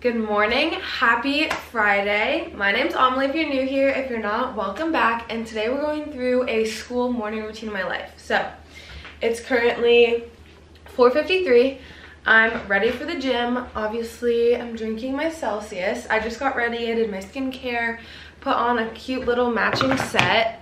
Good morning, happy Friday. My name's Amelie if you're new here. If you're not, welcome back. And today we're going through a school morning routine of my life. So it's currently 4:53. I'm ready for the gym. Obviously, I'm drinking my Celsius. I just got ready, I did my skincare, put on a cute little matching set.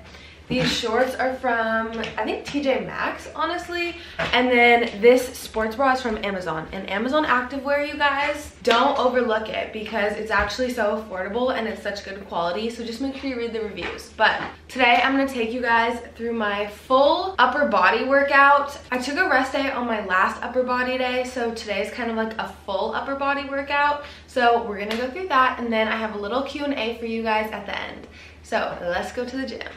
These shorts are from, I think, TJ Maxx, honestly. And then this sports bra is from Amazon. And Amazon activewear, you guys, don't overlook it because it's actually so affordable and it's such good quality. So just make sure you read the reviews. But today I'm gonna take you guys through my full upper body workout. I took a rest day on my last upper body day. So today's kind of like a full upper body workout. So we're gonna go through that. And then I have a little Q&A for you guys at the end. So let's go to the gym.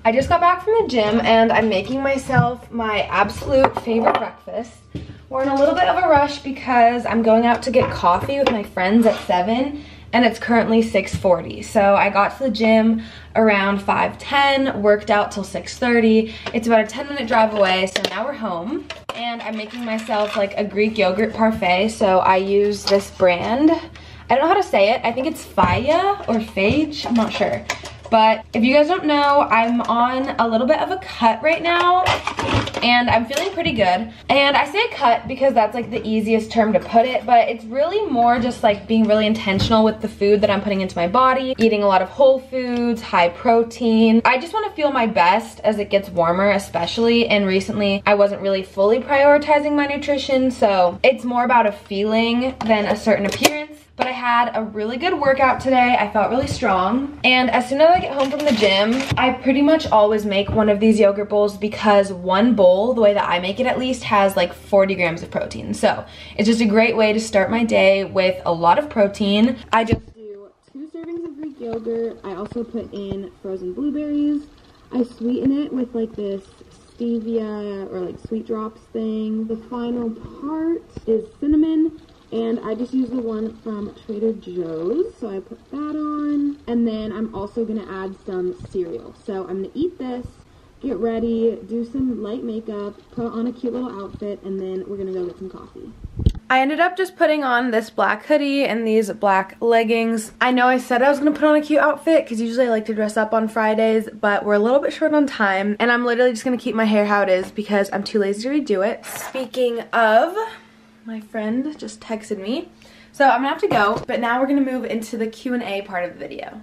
I just got back from the gym and I'm making myself my absolute favorite breakfast. We're in a little bit of a rush because I'm going out to get coffee with my friends at 7 and it's currently 6:40. So I got to the gym around 5:10, worked out till 6:30. It's about a 10-minute drive away, so now we're home. And I'm making myself like a Greek yogurt parfait. So I use this brand. I don't know how to say it. I think it's Faya or Phage, I'm not sure. But if you guys don't know, I'm on a little bit of a cut right now and I'm feeling pretty good. And I say cut because that's like the easiest term to put it, but it's really more just like being really intentional with the food that I'm putting into my body, eating a lot of whole foods, high protein. I just want to feel my best as it gets warmer, especially, and recently I wasn't really fully prioritizing my nutrition, so it's more about a feeling than a certain appearance. but I had a really good workout today. I felt really strong. And as soon as I get home from the gym, I pretty much always make one of these yogurt bowls because one bowl, the way that I make it at least, has like 40 grams of protein. So it's just a great way to start my day with a lot of protein. I just do 2 servings of Greek yogurt. I also put in frozen blueberries. I sweeten it with like this stevia or like sweet drops thing. The final part is cinnamon, and I just use the one from Trader Joe's, so I put that on. And then I'm also gonna add some cereal. So I'm gonna eat this, get ready, do some light makeup, put on a cute little outfit, and then we're gonna go get some coffee. I ended up just putting on this black hoodie and these black leggings. I know I said I was gonna put on a cute outfit because usually I like to dress up on Fridays, but we're a little bit short on time, and I'm literally just gonna keep my hair how it is because I'm too lazy to redo it. Speaking of, my friend just texted me, so I'm gonna have to go, but now we're gonna move into the Q&A part of the video.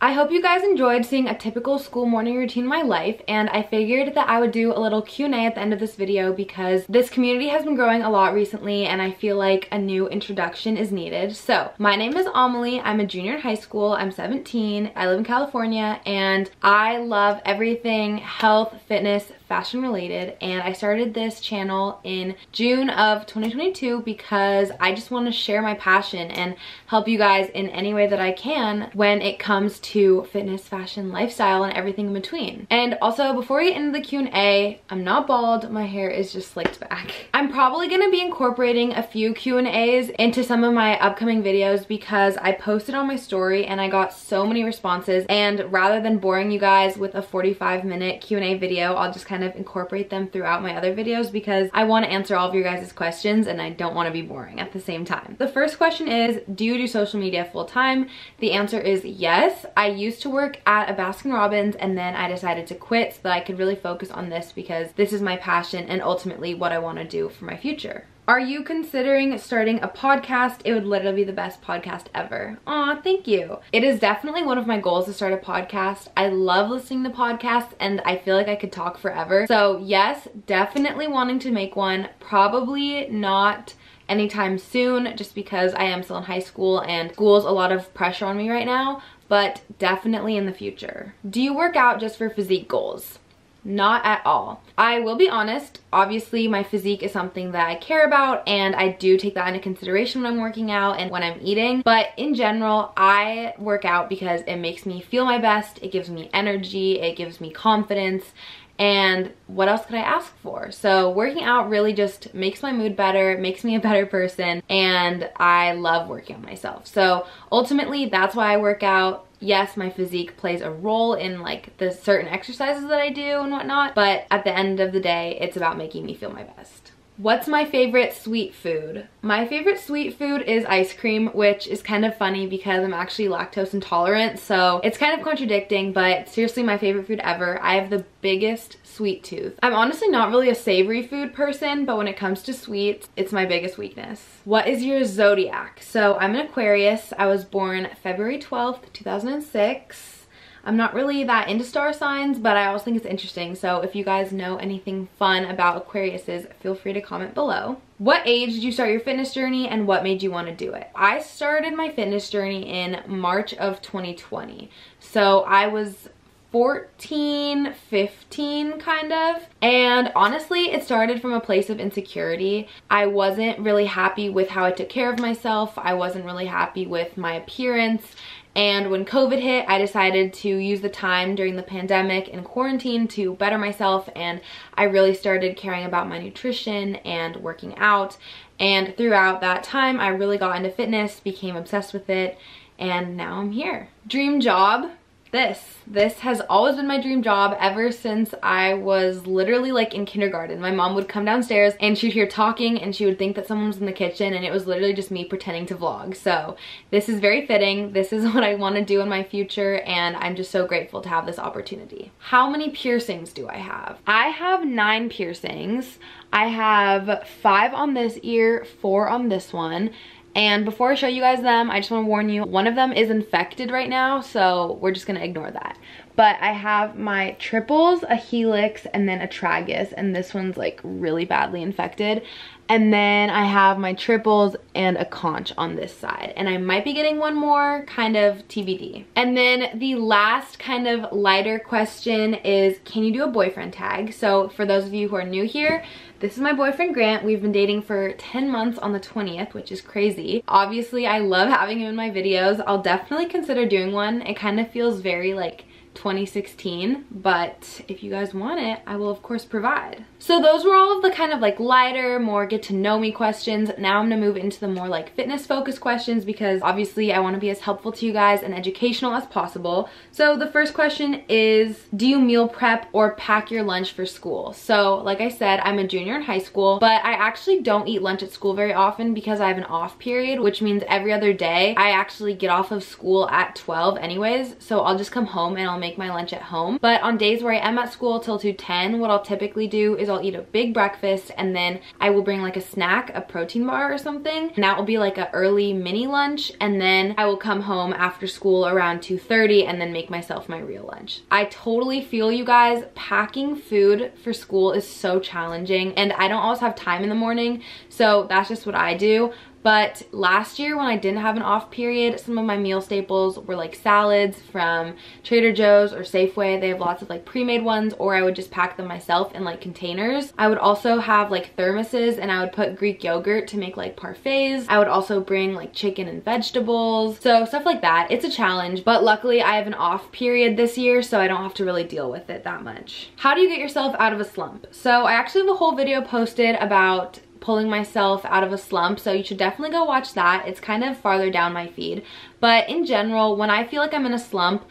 I hope you guys enjoyed seeing a typical school morning routine in my life, and I figured that I would do a little Q&A at the end of this video because this community has been growing a lot recently and I feel like a new introduction is needed. So, my name is Amelie, I'm a junior in high school, I'm 17, I live in California, and I love everything health, fitness, fashion related, and I started this channel in June of 2022 because I just want to share my passion and help you guys in any way that I can when it comes to fitness, fashion, lifestyle, and everything in between. And also, before we get into the Q&A, I'm not bald, my hair is just slicked back. I'm probably going to be incorporating a few Q&As into some of my upcoming videos because I posted on my story and I got so many responses, and rather than boring you guys with a 45-minute Q&A video, I'll just kind of incorporate them throughout my other videos because I want to answer all of your guys' questions and I don't want to be boring at the same time. The first question is, do you do social media full time? The answer is yes. I used to work at a Baskin Robbins and then I decided to quit so that I could really focus on this because this is my passion and ultimately what I want to do for my future. Are you considering starting a podcast? It would literally be the best podcast ever. Aw, thank you. It is definitely one of my goals to start a podcast. I love listening to podcasts and I feel like I could talk forever. So yes, definitely wanting to make one. Probably not anytime soon just because I am still in high school and school's a lot of pressure on me right now, but definitely in the future. Do you work out just for physique goals? Not at all. I will be honest, obviously my physique is something that I care about and I do take that into consideration when I'm working out and when I'm eating, but in general I work out because it makes me feel my best, it gives me energy, it gives me confidence, and what else could I ask for? So working out really just makes my mood better, makes me a better person, and I love working on myself. So ultimately that's why I work out. Yes, my physique plays a role in like the certain exercises that I do and whatnot, but at the end of the day, it's about making me feel my best. What's my favorite sweet food? My favorite sweet food is ice cream, which is kind of funny because I'm actually lactose intolerant, so it's kind of contradicting, but seriously my favorite food ever. I have the biggest sweet tooth. I'm honestly not really a savory food person, but when it comes to sweets, it's my biggest weakness. What is your zodiac? So I'm an Aquarius. I was born February 12th, 2006. I'm not really that into star signs, but I also think it's interesting. So if you guys know anything fun about Aquariuses, feel free to comment below. What age did you start your fitness journey and what made you want to do it? I started my fitness journey in March of 2020. So I was 14, 15 kind of. And honestly, it started from a place of insecurity. I wasn't really happy with how I took care of myself. I wasn't really happy with my appearance. And when COVID hit, I decided to use the time during the pandemic and quarantine to better myself, and I really started caring about my nutrition and working out. And throughout that time, I really got into fitness, became obsessed with it, and now I'm here. Dream job? This has always been my dream job ever since I was literally like in kindergarten. My mom would come downstairs and she'd hear talking and she would think that someone was in the kitchen, and it was literally just me pretending to vlog. So this is very fitting. This is what I want to do in my future, and I'm just so grateful to have this opportunity. How many piercings do I have? I have 9 piercings. I have 5 on this ear, 4 on this one. And before I show you guys them, I just want to warn you, one of them is infected right now, so we're just gonna ignore that. But I have my triples, a helix, and then a tragus, and this one's like really badly infected. And then I have my triples and a conch on this side. And I might be getting one more, kind of TBD. And then the last kind of lighter question is, can you do a boyfriend tag? So for those of you who are new here, this is my boyfriend Grant. We've been dating for 10 months on the 20th, which is crazy. Obviously, I love having him in my videos. I'll definitely consider doing one. It kind of feels very like 2016, but if you guys want it, I will of course provide. So those were all of the kind of like lighter, more get to know me questions. Now I'm gonna move into the more like fitness focused questions, because obviously I want to be as helpful to you guys and educational as possible. So the first question is, do you meal prep or pack your lunch for school? So like I said, I'm a junior in high school, but I actually don't eat lunch at school very often because I have an off period, which means every other day I actually get off of school at 12 anyways. So I'll just come home and I'll make my lunch at home. But on days where I am at school till 2:10, what I'll typically do is I'll eat a big breakfast, and then I will bring like a snack, a protein bar or something, and that will be like an early mini lunch, and then I will come home after school around 2:30 and then make myself my real lunch. I totally feel you guys. Packing food for school is so challenging, and I don't always have time in the morning, so that's just what I do. But last year when I didn't have an off period, some of my meal staples were like salads from Trader Joe's or Safeway. They have lots of like pre-made ones, or I would just pack them myself in like containers. I would also have like thermoses, and I would put Greek yogurt to make like parfaits. I would also bring like chicken and vegetables. So stuff like that. It's a challenge, but luckily I have an off period this year, so I don't have to really deal with it that much. How do you get yourself out of a slump? So I actually have a whole video posted about pulling myself out of a slump, so you should definitely go watch that. It's kind of farther down my feed. But in general, when I feel like I'm in a slump,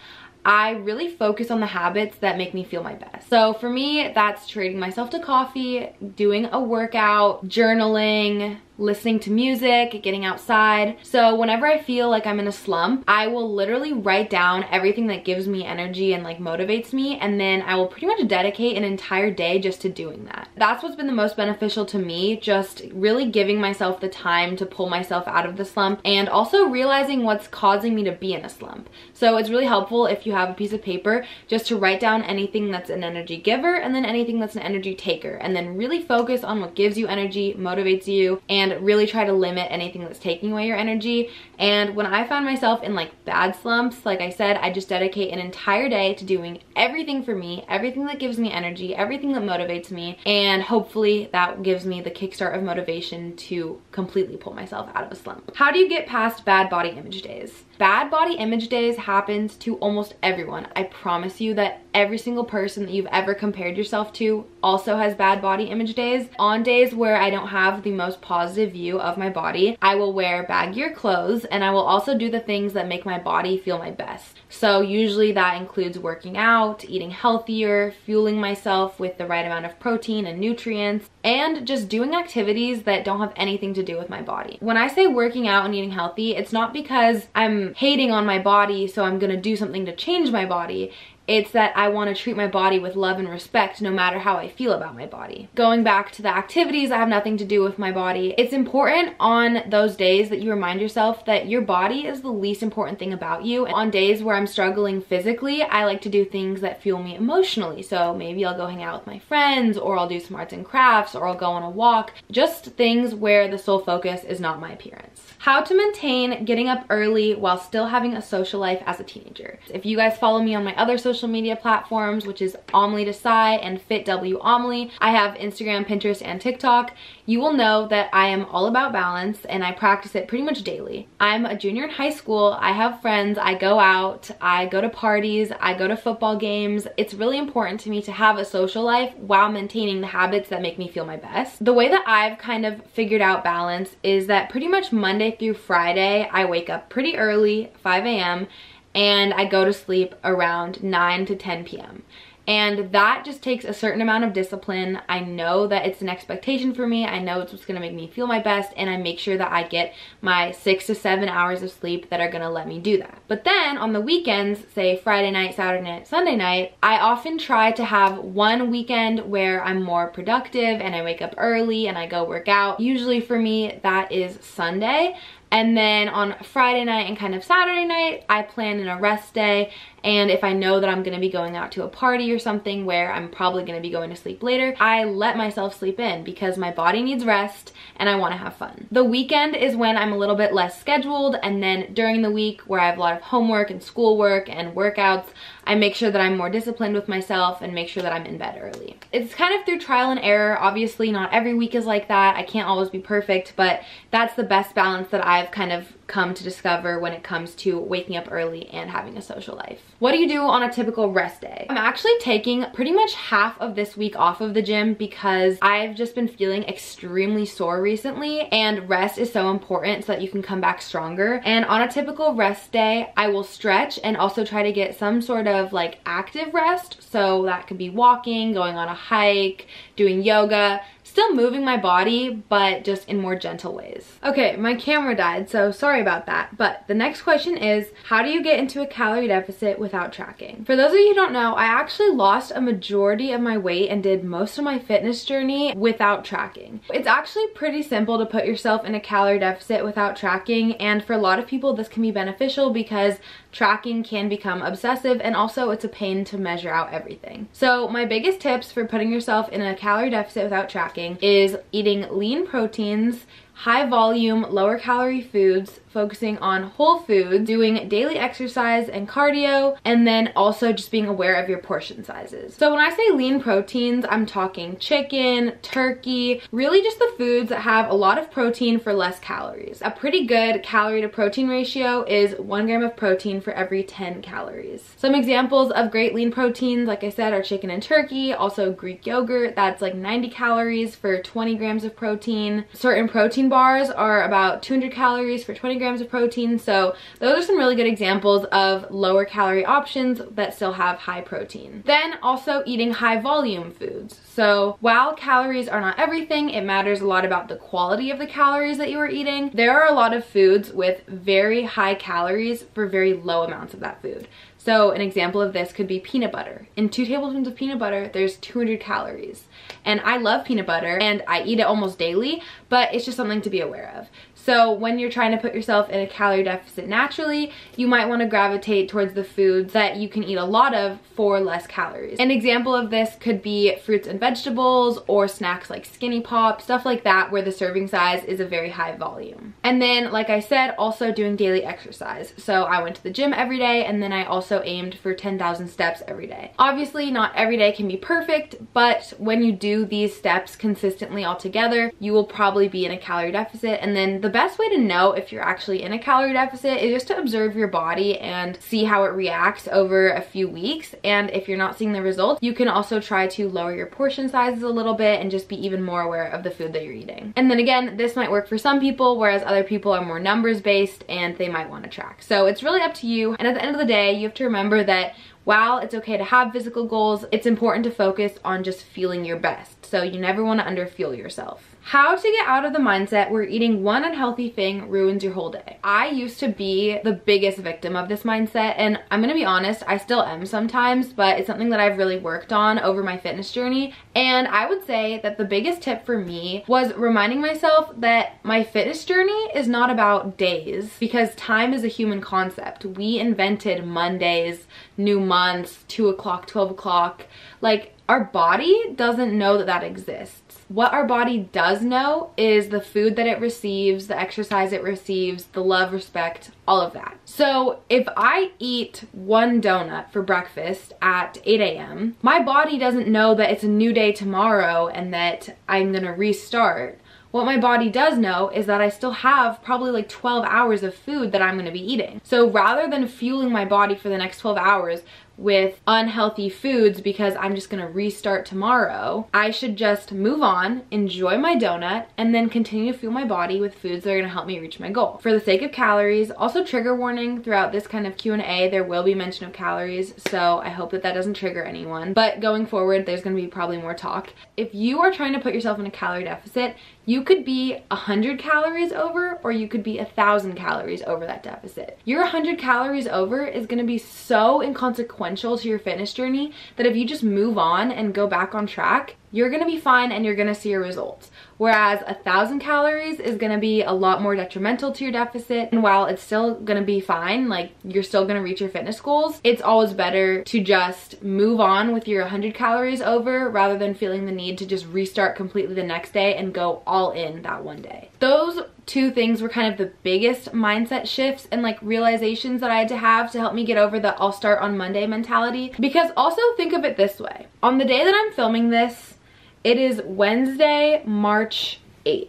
I really focus on the habits that make me feel my best. So for me, that's treating myself to coffee, doing a workout, journaling, listening to music, getting outside. So whenever I feel like I'm in a slump, I will literally write down everything that gives me energy and like motivates me, and then I will pretty much dedicate an entire day just to doing that. That's what's been the most beneficial to me, just really giving myself the time to pull myself out of the slump, and also realizing what's causing me to be in a slump. So it's really helpful if you have a piece of paper just to write down anything that's an energy giver and then anything that's an energy taker, and then really focus on what gives you energy, motivates you, and really try to limit anything that's taking away your energy. And when I found myself in like bad slumps, like I said, I just dedicate an entire day to doing everything for me, everything that gives me energy, everything that motivates me, and hopefully that gives me the kickstart of motivation to completely pull myself out of a slump. How do you get past bad body image days? Bad body image days happens to almost everyone. I promise you that every single person that you've ever compared yourself to also has bad body image days. On days where I don't have the most positive view of my body, I will wear baggier clothes, and I will also do the things that make my body feel my best. So usually that includes working out, eating healthier, fueling myself with the right amount of protein and nutrients, and just doing activities that don't have anything to do with my body. When I say working out and eating healthy, it's not because I'm hating on my body, so I'm gonna do something to change my body. It's that I want to treat my body with love and respect no matter how I feel about my body. Going back to the activities that have nothing to do with my body, it's important on those days that you remind yourself that your body is the least important thing about you. And on days where I'm struggling physically, I like to do things that fuel me emotionally. So maybe I'll go hang out with my friends, or I'll do some arts and crafts, or I'll go on a walk. Just things where the sole focus is not my appearance. How to maintain getting up early while still having a social life as a teenager. If you guys follow me on my other social media platforms, which is Omly Desai and FitWOmly, I have Instagram, Pinterest, and TikTok, you will know that I am all about balance, and I practice it pretty much daily. I'm a junior in high school, I have friends, I go out, I go to parties, I go to football games. It's really important to me to have a social life while maintaining the habits that make me feel my best. The way that I've kind of figured out balance is that pretty much Monday through Friday, I wake up pretty early, 5 a.m., and I go to sleep around 9 to 10 p.m. And that just takes a certain amount of discipline. I know that it's an expectation for me. I know it's what's gonna make me feel my best, and I make sure that I get my 6 to 7 hours of sleep that are gonna let me do that. But then on the weekends, say Friday night, Saturday night, Sunday night, I often try to have one weekend where I'm more productive and I wake up early and I go work out. Usually for me, that is Sunday. And then on Friday night and kind of Saturday night, I plan in a rest day. And if I know that I'm gonna be going out to a party or something where I'm probably gonna be going to sleep later, I let myself sleep in because my body needs rest and I wanna have fun. The weekend is when I'm a little bit less scheduled, and then during the week where I have a lot of homework and schoolwork and workouts, I make sure that I'm more disciplined with myself and make sure that I'm in bed early. It's kind of through trial and error. Obviously, not every week is like that. I can't always be perfect, but that's the best balance that I've kind of come to discover when it comes to waking up early and having a social life. What do you do on a typical rest day? I'm actually taking pretty much half of this week off of the gym because I've just been feeling extremely sore recently, and rest is so important so that you can come back stronger. And on a typical rest day, I will stretch and also try to get some sort of like active rest. So that could be walking, going on a hike, doing yoga, still moving my body, but just in more gentle ways. Okay, my camera died, so sorry about that. But the next question is, how do you get into a calorie deficit without tracking? For those of you who don't know, I actually lost a majority of my weight and did most of my fitness journey without tracking. It's actually pretty simple to put yourself in a calorie deficit without tracking, and for a lot of people this can be beneficial because tracking can become obsessive, and also it's a pain to measure out everything. So my biggest tips for putting yourself in a calorie deficit without tracking is eating lean proteins, high volume, lower calorie foods, focusing on whole foods, doing daily exercise and cardio, and then also just being aware of your portion sizes. So when I say lean proteins, I'm talking chicken, turkey, really just the foods that have a lot of protein for less calories. A pretty good calorie to protein ratio is 1 gram of protein for every 10 calories. Some examples of great lean proteins, like I said, are chicken and turkey, also Greek yogurt, that's like 90 calories for 20 grams of protein. Certain protein bars are about 200 calories for 20 grams of protein. So those are some really good examples of lower calorie options that still have high protein. Then also eating high volume foods. So while calories are not everything, it matters a lot about the quality of the calories that you are eating. There are a lot of foods with very high calories for very low amounts of that food. So an example of this could be peanut butter. In 2 tablespoons of peanut butter, there's 200 calories. And I love peanut butter and I eat it almost daily, but it's just something to be aware of. So when you're trying to put yourself in a calorie deficit naturally, you might want to gravitate towards the foods that you can eat a lot of for less calories. An example of this could be fruits and vegetables or snacks like Skinny Pop, stuff like that where the serving size is a very high volume. And then, like I said, also doing daily exercise. So I went to the gym every day, and then I also aimed for 10,000 steps every day. Obviously, not every day can be perfect, but when you do these steps consistently all together, you will probably be in a calorie deficit. And then the best way to know if you're actually in a calorie deficit is just to observe your body and see how it reacts over a few weeks. And if you're not seeing the results, you can also try to lower your portion sizes a little bit and just be even more aware of the food that you're eating. And then again, this might work for some people, whereas other people are more numbers based and they might want to track. So it's really up to you. And at the end of the day, you have to remember that while it's okay to have physical goals, it's important to focus on just feeling your best. So you never want to underfuel yourself. How to get out of the mindset where eating one unhealthy thing ruins your whole day. I used to be the biggest victim of this mindset, and I'm gonna be honest, I still am sometimes, but it's something that I've really worked on over my fitness journey. And I would say that the biggest tip for me was reminding myself that my fitness journey is not about days, because time is a human concept. We invented Mondays, new months, 2 o'clock, 12 o'clock. Like, our body doesn't know that that exists. What our body does know is the food that it receives, the exercise it receives, the love, respect, all of that. So if I eat 1 donut for breakfast at 8 a.m., my body doesn't know that it's a new day tomorrow and that I'm gonna restart. What my body does know is that I still have probably like 12 hours of food that I'm gonna be eating. So rather than fueling my body for the next 12 hours with unhealthy foods because I'm just gonna restart tomorrow, I should just move on, enjoy my donut, and then continue to fuel my body with foods that are gonna help me reach my goal. For the sake of calories, also trigger warning, throughout this kind of Q&A, there will be mention of calories, so I hope that that doesn't trigger anyone. But going forward, there's gonna be probably more talk. If you are trying to put yourself in a calorie deficit, you could be 100 calories over, or you could be 1,000 calories over that deficit. Your 100 calories over is gonna be so inconsequential to your fitness journey that if you just move on and go back on track, you're gonna be fine and you're gonna see your results. Whereas 1,000 calories is gonna be a lot more detrimental to your deficit. And while it's still gonna be fine, like you're still gonna reach your fitness goals, it's always better to just move on with your 100 calories over rather than feeling the need to just restart completely the next day and go all in that one day. Those two things were kind of the biggest mindset shifts and like realizations that I had to have to help me get over the I'll start on Monday mentality. Because also think of it this way. On the day that I'm filming this, it is Wednesday, March 8th,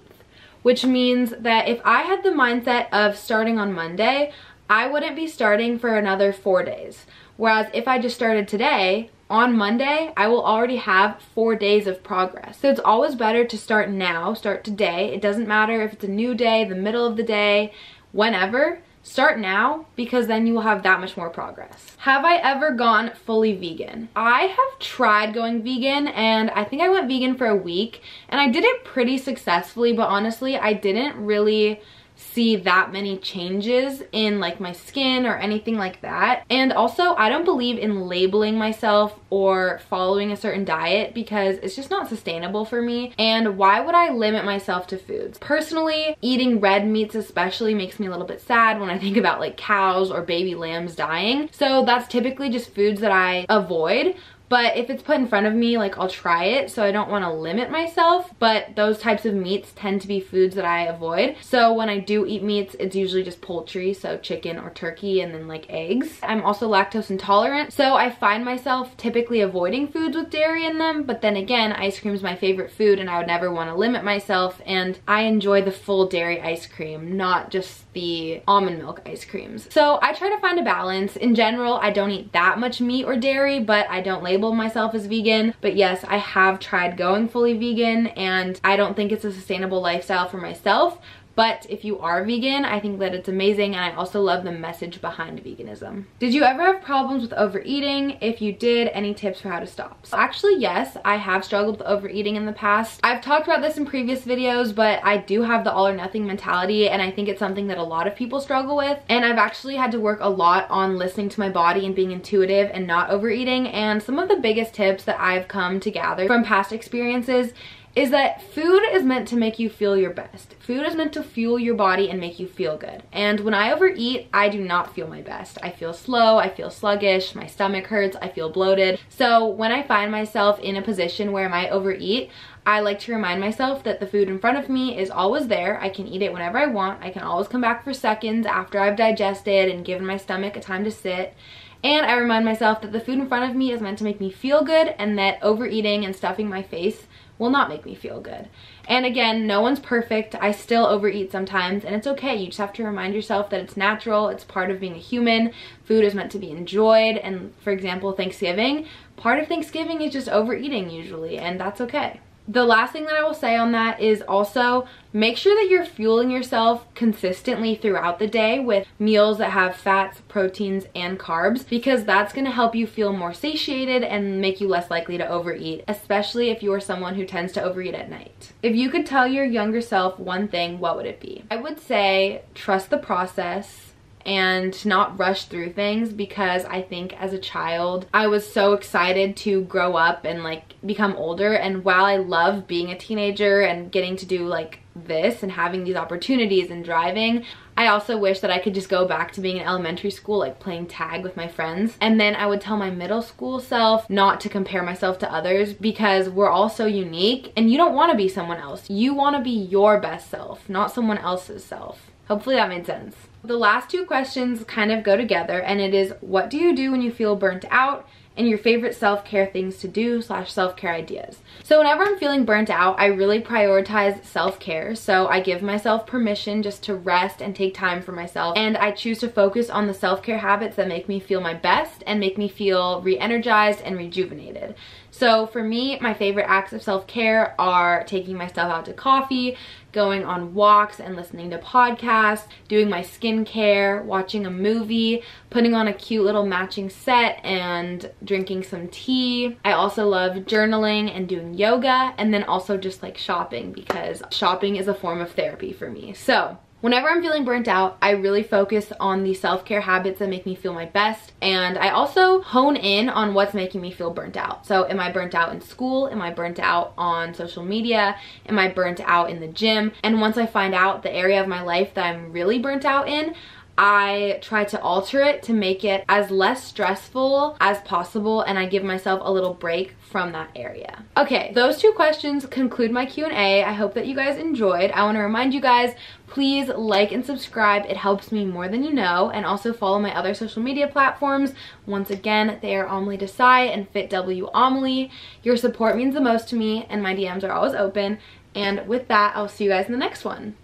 which means that if I had the mindset of starting on Monday, I wouldn't be starting for another 4 days. Whereas if I just started today, on Monday, I will already have 4 days of progress. So it's always better to start now, start today. It doesn't matter if it's a new day, the middle of the day, whenever. Start now, because then you will have that much more progress. Have I ever gone fully vegan? I have tried going vegan, and I think I went vegan for a week, and I did it pretty successfully, but honestly, I didn't really see that many changes in like my skin or anything like that. And also, I don't believe in labeling myself or following a certain diet because it's just not sustainable for me. And why would I limit myself to foods? Personally, eating red meats especially makes me a little bit sad when I think about like cows or baby lambs dying. So that's typically just foods that I avoid. But if it's put in front of me, like I'll try it, so I don't want to limit myself. But those types of meats tend to be foods that I avoid. So when I do eat meats, it's usually just poultry, so chicken or turkey, and then like eggs. I'm also lactose intolerant, so I find myself typically avoiding foods with dairy in them. But then again, ice cream is my favorite food and I would never want to limit myself. And I enjoy the full dairy ice cream, not just the almond milk ice creams. So I try to find a balance. In general, I don't eat that much meat or dairy, but I don't label myself as vegan. But yes, I have tried going fully vegan, and I don't think it's a sustainable lifestyle for myself. But if you are vegan, I think that it's amazing, and I also love the message behind veganism. Did you ever have problems with overeating? If you did, any tips for how to stop? So actually, yes, I have struggled with overeating in the past. I've talked about this in previous videos, but I do have the all or nothing mentality, and I think it's something that a lot of people struggle with. And I've actually had to work a lot on listening to my body and being intuitive and not overeating. And some of the biggest tips that I've come to gather from past experiences is that food is meant to make you feel your best. Food is meant to fuel your body and make you feel good. And when I overeat, I do not feel my best. I feel slow, I feel sluggish, my stomach hurts, I feel bloated. So when I find myself in a position where I might overeat, I like to remind myself that the food in front of me is always there. I can eat it whenever I want. I can always come back for seconds after I've digested and given my stomach a time to sit. And I remind myself that the food in front of me is meant to make me feel good, and that overeating and stuffing my face will not make me feel good. And again, no one's perfect. I still overeat sometimes, and it's okay. You just have to remind yourself that it's natural. It's part of being a human. Food is meant to be enjoyed. And for example, Thanksgiving, part of Thanksgiving is just overeating usually, and that's okay. The last thing that I will say on that is also make sure that you're fueling yourself consistently throughout the day with meals that have fats, proteins, and carbs, because that's going to help you feel more satiated and make you less likely to overeat, especially if you are someone who tends to overeat at night. If you could tell your younger self one thing, what would it be? I would say trust the process and not rush through things, because I think as a child I was so excited to grow up and like become older, and while I love being a teenager and getting to do like this and having these opportunities and driving, I also wish that I could just go back to being in elementary school, like playing tag with my friends. And then I would tell my middle school self not to compare myself to others, because we're all so unique and you don't want to be someone else. You want to be your best self, not someone else's self. Hopefully that made sense. The last two questions kind of go together, and it is, what do you do when you feel burnt out? And your favorite self-care things to do / self-care ideas. So whenever I'm feeling burnt out, I really prioritize self-care. So I give myself permission just to rest and take time for myself. And I choose to focus on the self-care habits that make me feel my best and make me feel re-energized and rejuvenated. So for me, my favorite acts of self-care are taking myself out to coffee, going on walks and listening to podcasts, doing my skincare, watching a movie, putting on a cute little matching set, and drinking some tea. I also love journaling and doing yoga, and then also just like shopping, because shopping is a form of therapy for me. So Whenever I'm feeling burnt out, I really focus on the self-care habits that make me feel my best, and I also hone in on what's making me feel burnt out. So am I burnt out in school? Am I burnt out on social media? Am I burnt out in the gym? And once I find out the area of my life that I'm really burnt out in, I try to alter it to make it as less stressful as possible, and I give myself a little break from that area. Okay, those 2 questions conclude my Q&A. I hope that you guys enjoyed. I want to remind you guys, please like and subscribe. It helps me more than you know. And also follow my other social media platforms. Once again, they are Amelie Desai and FitW Amelie. Your support means the most to me, and my DMs are always open. And with that, I'll see you guys in the next one.